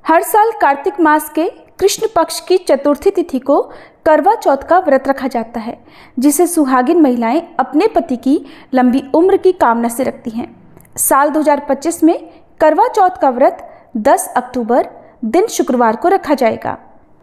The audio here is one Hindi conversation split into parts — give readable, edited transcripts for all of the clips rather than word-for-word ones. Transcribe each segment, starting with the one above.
हर साल कार्तिक मास के कृष्ण पक्ष की चतुर्थी तिथि को करवा चौथ का व्रत रखा जाता है, जिसे सुहागिन महिलाएं अपने पति की लंबी उम्र की कामना से रखती हैं। साल 2025 में करवा चौथ का व्रत 10 अक्टूबर दिन शुक्रवार को रखा जाएगा।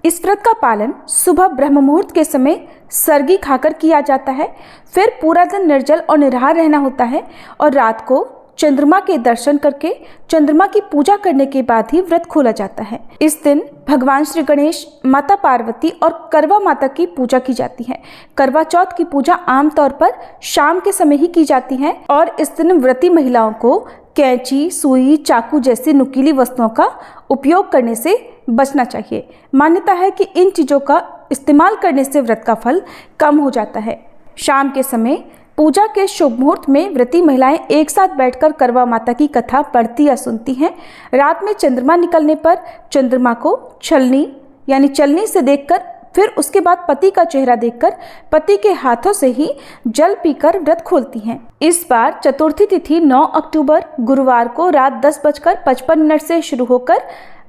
इस व्रत का पालन सुबह ब्रह्म मुहूर्त के समय सरगी खाकर किया जाता है। फिर पूरा दिन निर्जल और निराहार रहना होता है और रात को चंद्रमा के दर्शन करके चंद्रमा की पूजा करने के बाद ही व्रत खोला जाता है। इस दिन भगवान श्री गणेश, माता पार्वती और करवा माता की पूजा की जाती है। करवा चौथ की पूजा आमतौर पर शाम के समय ही की जाती है और इस दिन व्रती महिलाओं को कैंची, सुई, चाकू जैसी नुकीली वस्तुओं का उपयोग करने से बचना चाहिए। मान्यता है कि इन चीज़ों का इस्तेमाल करने से व्रत का फल कम हो जाता है। शाम के समय पूजा के शुभ मुहूर्त में व्रती महिलाएं एक साथ बैठकर करवा माता की कथा पढ़ती या सुनती हैं। रात में चंद्रमा निकलने पर चंद्रमा को छलनी यानी चलनी से देखकर, फिर उसके बाद पति का चेहरा देखकर पति के हाथों से ही जल पीकर व्रत खोलती हैं। इस बार चतुर्थी तिथि 9 अक्टूबर गुरुवार को रात 10:55 से शुरू होकर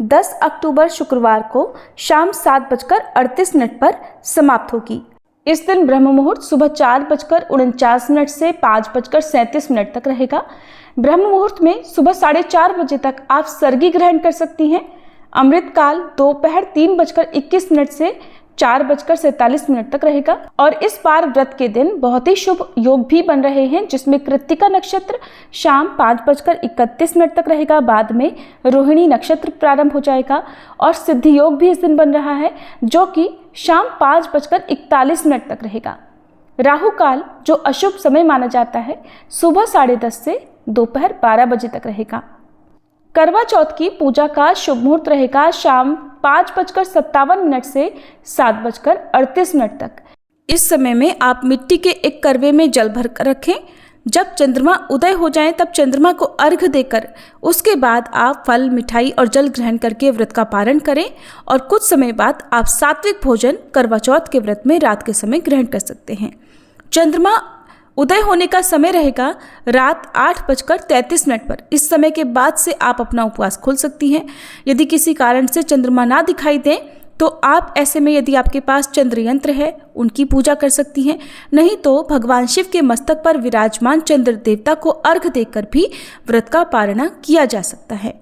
10 अक्टूबर शुक्रवार को शाम 7:38 पर समाप्त होगी। इस दिन ब्रह्म मुहूर्त सुबह 4:49 से 5:37 तक रहेगा। ब्रह्म मुहूर्त में सुबह 4:30 बजे तक आप सरगी ग्रहण कर सकती हैं। अमृत काल दोपहर 3:21 से 4:47 तक रहेगा। और इस बार व्रत के दिन बहुत ही शुभ योग भी बन रहे हैं, जिसमें कृत्तिका नक्षत्र शाम 5:31 तक रहेगा। बाद में रोहिणी नक्षत्र प्रारंभ हो जाएगा और सिद्धि योग भी इस दिन बन रहा है, जो कि शाम 5:41 तक रहेगा। राहु काल, जो अशुभ समय माना जाता है, सुबह 10:30 से दोपहर 12 बजे तक रहेगा। करवा चौथ की पूजा का शुभ मुहूर्त रहेगा शाम 5:57 से 7:38 तक। इस समय में आप मिट्टी के एक करवे में जल भर कर रखें। जब चंद्रमा उदय हो जाए तब चंद्रमा को अर्घ्य देकर उसके बाद आप फल, मिठाई और जल ग्रहण करके व्रत का पारण करें और कुछ समय बाद आप सात्विक भोजन करवा चौथ के व्रत में रात के समय ग्रहण कर सकते हैं। चंद्रमा उदय होने का समय रहेगा रात 8:33 पर। इस समय के बाद से आप अपना उपवास खोल सकती हैं। यदि किसी कारण से चंद्रमा ना दिखाई दें तो आप ऐसे में, यदि आपके पास चंद्र यंत्र है, उनकी पूजा कर सकती हैं। नहीं तो भगवान शिव के मस्तक पर विराजमान चंद्र देवता को अर्घ्य देकर भी व्रत का पारण किया जा सकता है।